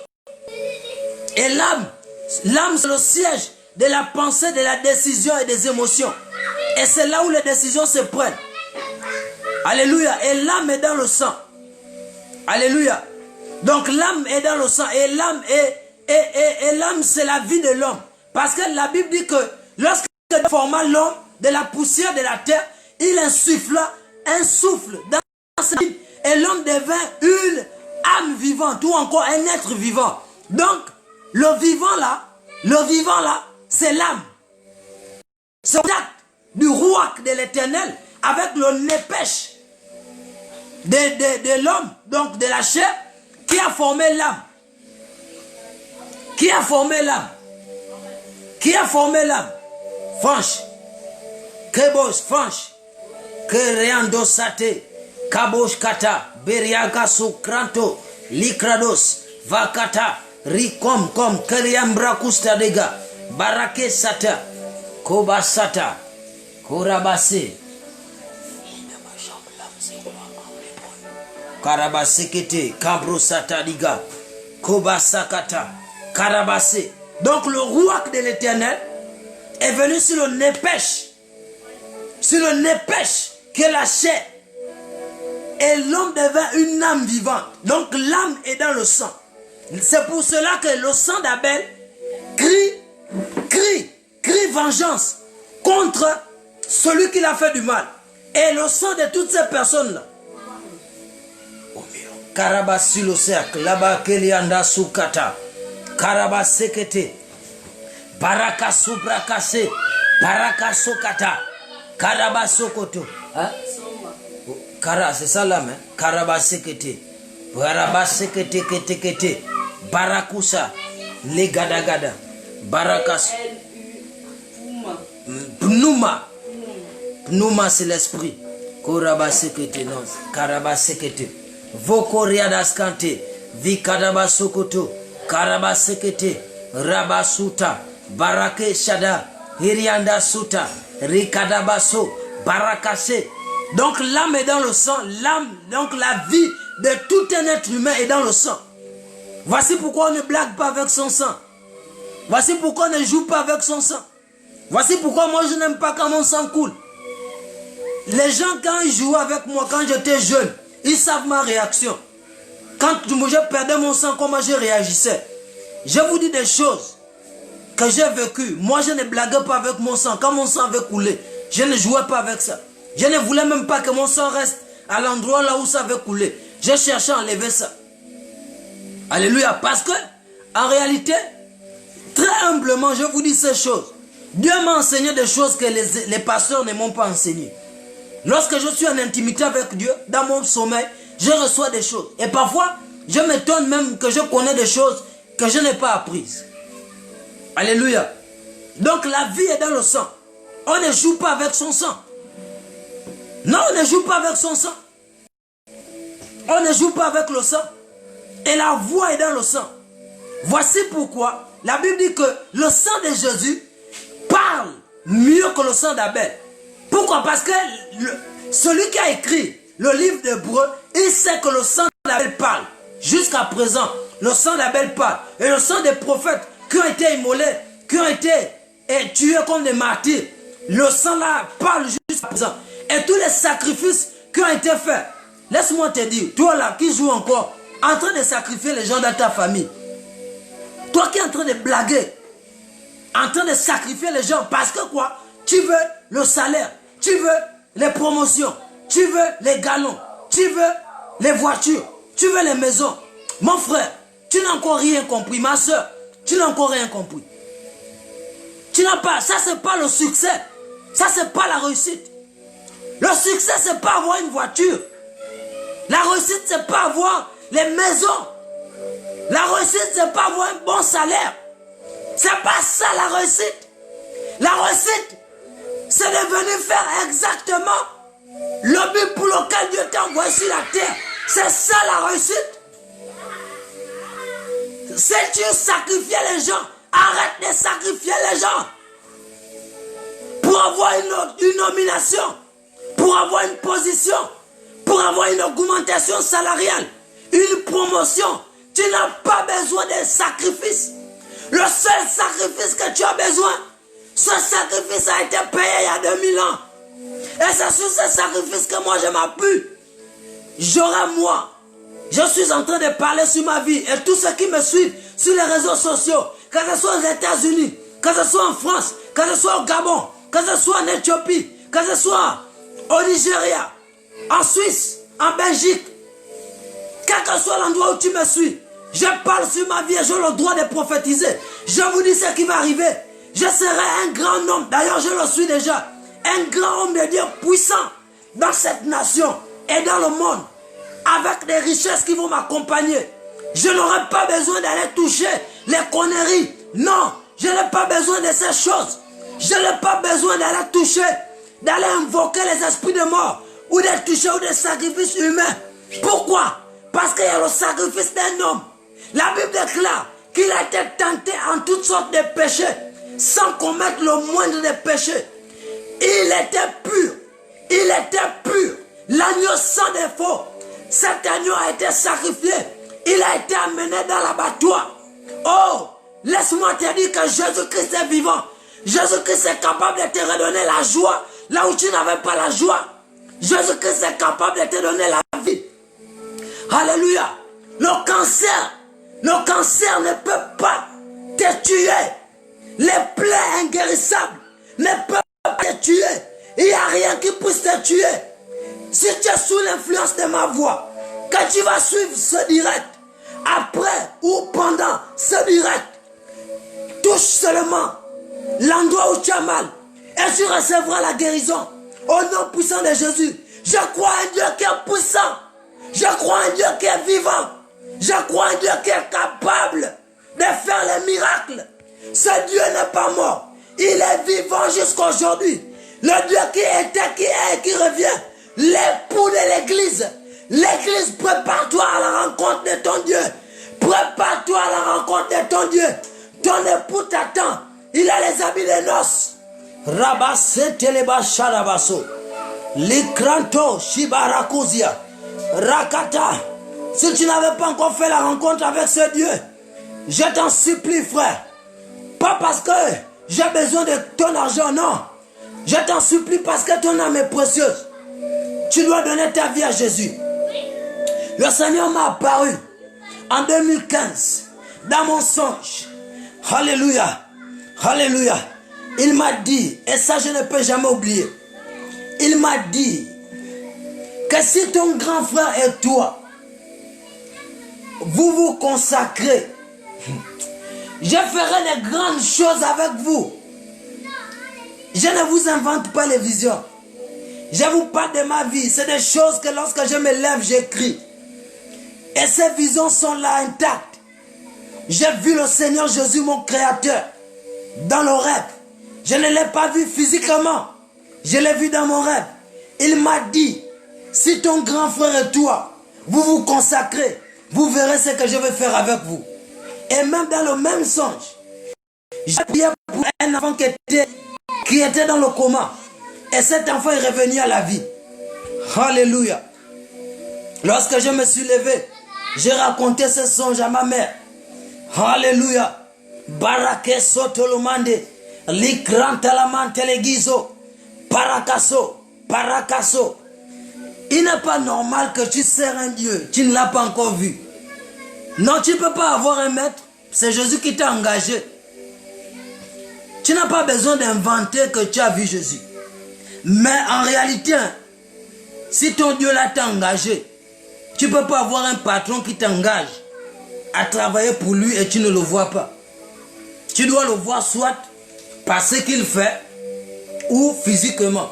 Et l'âme c'est le siège de la pensée, de la décision et des émotions. Et c'est là où les décisions se prennent. Alléluia. Et l'âme est dans le sang. Alléluia. Donc l'âme est dans le sang. Et l'âme c'est la vie de l'homme. Parce que la Bible dit que lorsque Dieu forma l'homme de la poussière de la terre, il insuffla un souffle dans sa vie. Et l'homme devint une âme vivante ou encore un être vivant. Donc, le vivant là, c'est l'âme. C'est l'acte du roi de l'éternel avec le népêche de l'homme, donc de la chair, qui a formé l'âme. Qui a formé l'âme? Qui a formé l'âme? Franche. Kebos, franche. Kereando sate. Kabosh kata. Beriaga sukranto. Likrados. Vakata. Rikom kom. Keriambra kustadega. Barake sata. Kobasata. Korabase. Karabasekete. Kabro sata diga. Kobasakata. Karabase. Donc le roi de l'éternel est venu sur le népêche. Sur le népêche qui est la chair. Et l'homme devint une âme vivante. Donc l'âme est dans le sang. C'est pour cela que le sang d'Abel crie vengeance contre celui qui l'a fait du mal. Et le sang de toutes ces personnes-là. Karabasi le cercle. Là-bas, Kelianda Sukata. Karabasekete. Baraka Subrakase. Baraka Sokata. Karabasokoto. Hein? Kara, c'est ça là, hein? Karabasekete. Barabasekete kete kete. Barakusa. Le gada gada. Barakas. Pnuma. Pnuma, c'est l'esprit. Korabasekete, non. Karabasekete. Vokoriadaskante. Vikadabasokoto. Karabasekete. Rabasuta. Barake Shada. Hirianda Suta. Rikadabaso. Barakase. Donc l'âme est dans le sang. L'âme, donc la vie de tout un être humain est dans le sang. Voici pourquoi on ne blague pas avec son sang. Voici pourquoi on ne joue pas avec son sang. Voici pourquoi moi je n'aime pas quand mon sang coule. Les gens quand ils jouaient avec moi quand j'étais jeune, ils savent ma réaction. Quand je perdais mon sang, comment je réagissais. Je vous dis des choses que j'ai vécues. Moi je ne blaguais pas avec mon sang. Quand mon sang avait coulé, je ne jouais pas avec ça. Je ne voulais même pas que mon sang reste à l'endroit là où ça avait coulé. J'ai cherché à enlever ça. Alléluia. Parce que, en réalité, très humblement, je vous dis ces choses. Dieu m'a enseigné des choses que les pasteurs ne m'ont pas enseignées. Lorsque je suis en intimité avec Dieu, dans mon sommeil, je reçois des choses. Et parfois, je m'étonne même que je connais des choses que je n'ai pas apprises. Alléluia. Donc la vie est dans le sang. On ne joue pas avec son sang. Non, on ne joue pas avec son sang. On ne joue pas avec le sang. Et la voix est dans le sang. Voici pourquoi la Bible dit que le sang de Jésus parle mieux que le sang d'Abel. Pourquoi? Parce que celui qui a écrit le livre d'Hébreux, il sait que le sang d'Abel parle. Jusqu'à présent, le sang d'Abel parle. Et le sang des prophètes qui ont été immolés, qui ont été tués comme des martyrs, le sang là parle jusqu'à présent. Et tous les sacrifices qui ont été faits. Laisse-moi te dire, toi là qui joues encore, en train de sacrifier les gens dans ta famille. Toi qui es en train de blaguer, en train de sacrifier les gens, parce que quoi? Tu veux le salaire, tu veux les promotions, tu veux les galons, tu veux les voitures, tu veux les maisons. Mon frère, tu n'as encore rien compris. Ma soeur, tu n'as encore rien compris. Tu n'as pas, ça c'est pas le succès. Ça c'est pas la réussite. Le succès c'est pas avoir une voiture. La réussite c'est pas avoir les maisons. La réussite c'est pas avoir un bon salaire. C'est pas ça la réussite. La réussite c'est de venir faire exactement le but pour lequel Dieu t'a envoyé sur la terre. C'est ça la réussite. Si tu sacrifies les gens, arrête de sacrifier les gens. Pour avoir une nomination, pour avoir une position, pour avoir une augmentation salariale, une promotion, tu n'as pas besoin de sacrifice. Le seul sacrifice que tu as besoin, ce sacrifice a été payé il y a 2000 ans. Et c'est sur ce sacrifice que moi je m'appuie. Je suis en train de parler sur ma vie. Et tous ceux qui me suivent sur les réseaux sociaux, que ce soit aux États-Unis, que ce soit en France, que ce soit au Gabon, que ce soit en Éthiopie, que ce soit au Nigeria, en Suisse, en Belgique, quel que soit l'endroit où tu me suis, je parle sur ma vie et j'ai le droit de prophétiser. Je vous dis ce qui va arriver. Je serai un grand homme, d'ailleurs je le suis déjà, un grand homme de Dieu puissant dans cette nation et dans le monde, avec des richesses qui vont m'accompagner. Je n'aurai pas besoin d'aller toucher les conneries. Non, je n'ai pas besoin de ces choses. Je n'ai pas besoin d'aller toucher, d'aller invoquer les esprits de mort, ou de toucher ou des sacrifices humains. Pourquoi? Parce qu'il y a le sacrifice d'un homme. La Bible déclare qu'il a été tenté en toutes sortes de péchés, sans commettre le moindre des péchés. Il était pur. Il était pur. L'agneau sans défaut. Cet agneau a été sacrifié. Il a été amené dans l'abattoir. Oh, laisse-moi te dire que Jésus-Christ est vivant. Jésus-Christ est capable de te redonner la joie là où tu n'avais pas la joie. Jésus-Christ est capable de te donner la vie. Alléluia. Le cancer ne peut pas te tuer. Les plaies inguérissables ne peuvent pas te tuer. Il n'y a rien qui puisse te tuer. Si tu es sous l'influence de ma voix, que tu vas suivre ce direct, après ou pendant ce direct, touche seulement l'endroit où tu as mal et tu recevras la guérison. Au nom puissant de Jésus, je crois en Dieu qui est puissant. Je crois en Dieu qui est vivant. Je crois en Dieu qui est capable de faire les miracles. Ce Dieu n'est pas mort. Il est vivant jusqu'à aujourd'hui. Le Dieu qui était, qui est et qui revient. L'époux de l'église. L'église, prépare-toi à la rencontre de ton Dieu. Prépare-toi à la rencontre de ton Dieu. Ton époux t'attend. Il a les habits de noces. Rabasse teleba sharabaso. Likranto shibarakozia. Rakata. Si tu n'avais pas encore fait la rencontre avec ce Dieu, je t'en supplie, frère. Pas parce que j'ai besoin de ton argent, non. Je t'en supplie parce que ton âme est précieuse. Tu dois donner ta vie à Jésus. Le Seigneur m'a apparu en 2015 dans mon songe. Alléluia. Alléluia. Il m'a dit, et ça je ne peux jamais oublier, il m'a dit que si ton grand frère et toi, vous vous consacrez, je ferai de grandes choses avec vous. Je ne vous invente pas les visions. Je vous parle de ma vie. C'est des choses que lorsque je me lève, j'écris. Et ces visions sont là intactes. J'ai vu le Seigneur Jésus, mon Créateur, dans le rêve. Je ne l'ai pas vu physiquement. Je l'ai vu dans mon rêve. Il m'a dit, si ton grand frère et toi, vous vous consacrez, vous verrez ce que je vais faire avec vous. Et même dans le même songe, j'ai prié pour un enfant qui était dans le coma. Et cet enfant est revenu à la vie. Alléluia. Lorsque je me suis levé, j'ai raconté ce songe à ma mère. Alléluia. Barake sotolomande. Likrantalamante legizo. Parakaso. Parakaso. Il n'est pas normal que tu sers un Dieu. Tu ne l'as pas encore vu. Non, tu ne peux pas avoir un maître. C'est Jésus qui t'a engagé. Tu n'as pas besoin d'inventer que tu as vu Jésus. Mais en réalité, si ton Dieu là t'a engagé, Tu ne peux pas avoir un patron qui t'engage à travailler pour lui et tu ne le vois pas. Tu dois le voir soit par ce qu'il fait ou physiquement.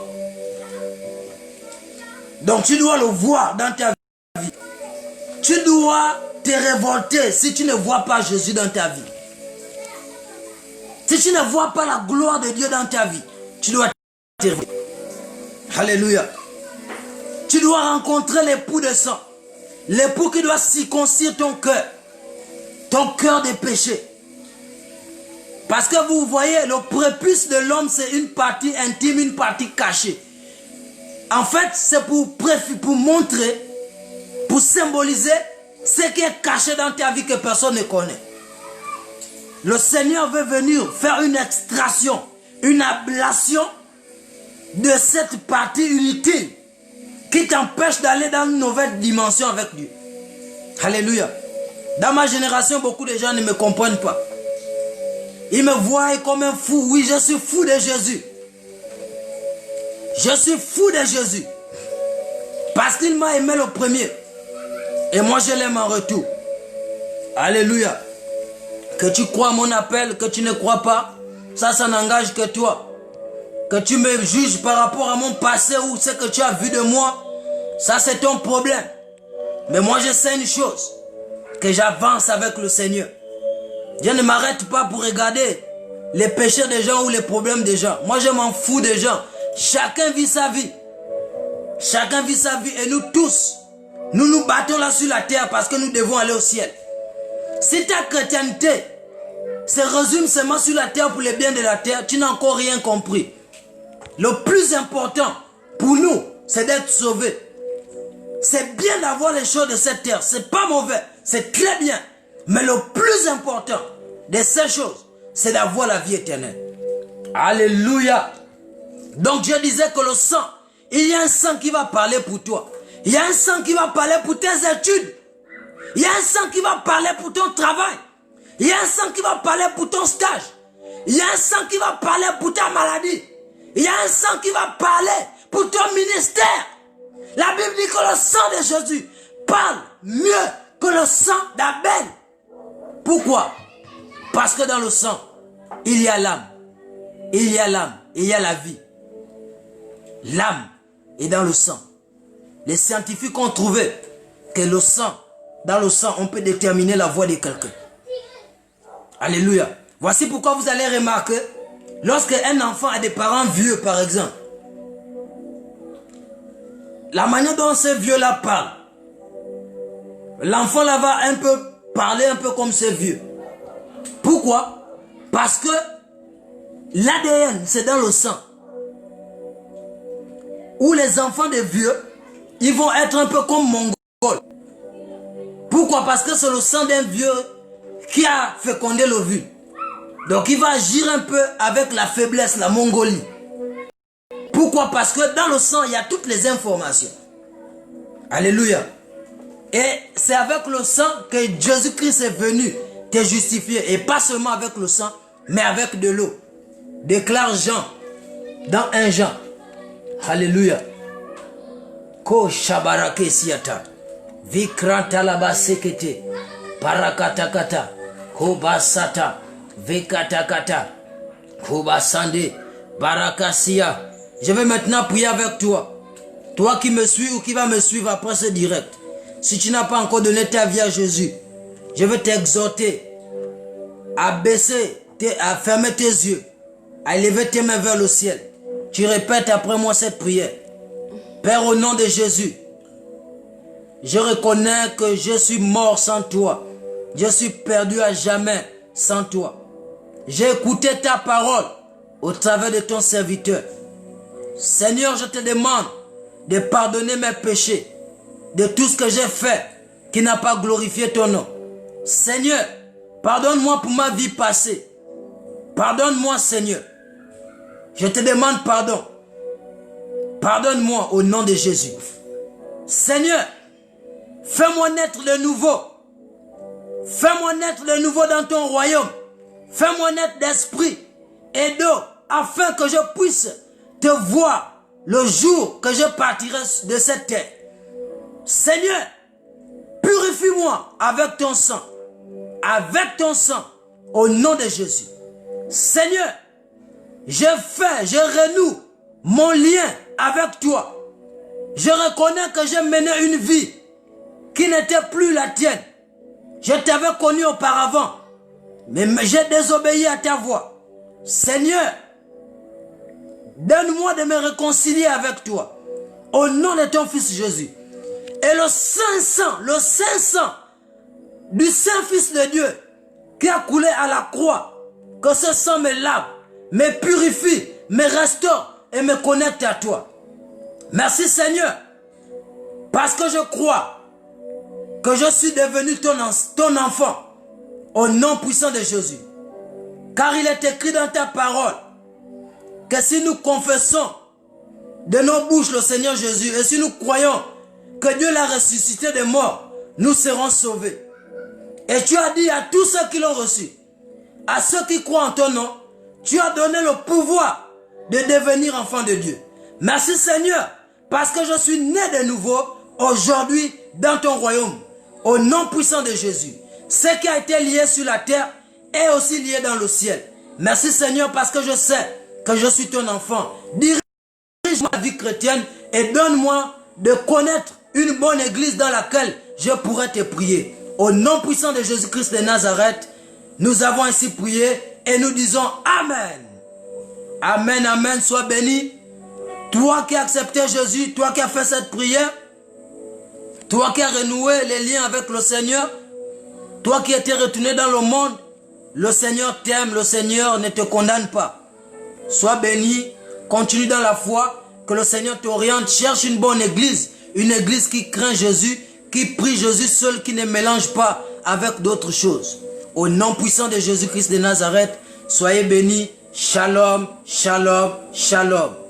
Donc tu dois le voir dans ta vie. Tu dois te révolter si tu ne vois pas Jésus dans ta vie. Si tu ne vois pas la gloire de Dieu dans ta vie, tu dois te révolter. Alléluia. Tu dois rencontrer l'époux de sang. L'époux qui doit circoncire ton cœur de péché. Parce que vous voyez, le prépuce de l'homme, c'est une partie intime, une partie cachée. En fait, c'est pour montrer, pour symboliser ce qui est caché dans ta vie que personne ne connaît. Le Seigneur veut venir faire une extraction, une ablation de cette partie inutile qui t'empêche d'aller dans une nouvelle dimension avec Dieu. Alléluia. Dans ma génération, beaucoup de gens ne me comprennent pas. Ils me voient comme un fou. Oui, je suis fou de Jésus. Je suis fou de Jésus. Parce qu'il m'a aimé le premier. Et moi, je l'aime en retour. Alléluia. Que tu crois à mon appel, que tu ne crois pas, ça n'engage que toi. Que tu me juges par rapport à mon passé ou ce que tu as vu de moi, ça c'est ton problème. Mais moi je sais une chose, que j'avance avec le Seigneur. Je ne m'arrête pas pour regarder les péchés des gens ou les problèmes des gens. Moi je m'en fous des gens. Chacun vit sa vie. Chacun vit sa vie et nous tous, nous nous battons là sur la terre parce que nous devons aller au ciel. Si ta chrétienté se résume seulement sur la terre pour les biens de la terre, tu n'as encore rien compris. Le plus important pour nous, c'est d'être sauvés. C'est bien d'avoir les choses de cette terre. C'est pas mauvais. C'est très bien. Mais le plus important de ces choses, c'est d'avoir la vie éternelle. Alléluia. Donc je disais que le sang, il y a un sang qui va parler pour toi. Il y a un sang qui va parler pour tes études. Il y a un sang qui va parler pour ton travail. Il y a un sang qui va parler pour ton stage. Il y a un sang qui va parler pour ta maladie. Il y a un sang qui va parler pour ton ministère. La Bible dit que le sang de Jésus parle mieux que le sang d'Abel. Pourquoi? Parce que dans le sang, il y a l'âme. Il y a l'âme. Il y a la vie. L'âme est dans le sang. Les scientifiques ont trouvé que le sang, dans le sang, on peut déterminer la voix de quelqu'un. Alléluia. Voici pourquoi vous allez remarquer, lorsque un enfant a des parents vieux, par exemple, la manière dont ces vieux-là parlent, l'enfant là va un peu parler un peu comme ces vieux. Pourquoi? Parce que l'ADN, c'est dans le sang. Où les enfants des vieux, ils vont être un peu comme mongols. Pourquoi? Parce que c'est le sang d'un vieux qui a fécondé l'ovule. Donc il va agir un peu avec la faiblesse, la Mongolie. Pourquoi? Parce que dans le sang, il y a toutes les informations. Alléluia. Et c'est avec le sang que Jésus-Christ est venu te justifier. Et pas seulement avec le sang, mais avec de l'eau. Déclare Jean, dans 1 Jean. Alléluia. Ko shabarake siata. Vikranta labasekete. Parakatakata. Kobasata. Vekatakata. Kobasande. Barakasia. Je vais maintenant prier avec toi. Toi qui me suis ou qui va me suivre après ce direct. Si tu n'as pas encore donné ta vie à Jésus, je vais t'exhorter à baisser, à fermer tes yeux, à élever tes mains vers le ciel. Tu répètes après moi cette prière. Père, au nom de Jésus, je reconnais que je suis mort sans toi. Je suis perdu à jamais sans toi. J'ai écouté ta parole au travers de ton serviteur. Seigneur, je te demande de pardonner mes péchés, de tout ce que j'ai fait qui n'a pas glorifié ton nom. Seigneur, pardonne-moi pour ma vie passée. Pardonne-moi, Seigneur. Je te demande pardon. Pardonne-moi au nom de Jésus. Seigneur, fais-moi naître de nouveau. Fais-moi naître de nouveau dans ton royaume. Fais-moi naître d'esprit et d'eau afin que je puisse te voir le jour que je partirai de cette terre. Seigneur, Purifie-moi avec ton sang. Avec ton sang. Au nom de Jésus. Seigneur, je renoue mon lien avec toi. Je reconnais que j'ai mené une vie qui n'était plus la tienne. Je t'avais connu auparavant, mais j'ai désobéi à ta voix. Seigneur, donne-moi de me réconcilier avec toi. Au nom de ton Fils Jésus. Et le Saint Sang du Saint-Fils de Dieu qui a coulé à la croix, que ce sang me lave, me purifie, me restaure et me connecte à toi. Merci Seigneur, parce que je crois que je suis devenu ton enfant, au nom puissant de Jésus. Car il est écrit dans ta parole que si nous confessons de nos bouches le Seigneur Jésus et si nous croyons que Dieu l'a ressuscité des morts, nous serons sauvés. Et tu as dit à tous ceux qui l'ont reçu, à ceux qui croient en ton nom, tu as donné le pouvoir de devenir enfant de Dieu. Merci Seigneur, parce que je suis né de nouveau aujourd'hui dans ton royaume, au nom puissant de Jésus. Ce qui a été lié sur la terre est aussi lié dans le ciel. Merci Seigneur, parce que je sais que je suis ton enfant. Dirige ma vie chrétienne et donne-moi de connaître une bonne église dans laquelle je pourrai te prier. Au nom puissant de Jésus-Christ de Nazareth, nous avons ainsi prié et nous disons Amen. Amen, Amen, sois béni. Toi qui as accepté Jésus, toi qui as fait cette prière, toi qui as renoué les liens avec le Seigneur, toi qui étais retourné dans le monde, le Seigneur t'aime, le Seigneur ne te condamne pas. Sois béni, continue dans la foi, que le Seigneur t'oriente, cherche une bonne église qui craint Jésus, qui prie Jésus seul, qui ne mélange pas avec d'autres choses. Au nom puissant de Jésus-Christ de Nazareth, soyez bénis. Shalom, shalom, shalom.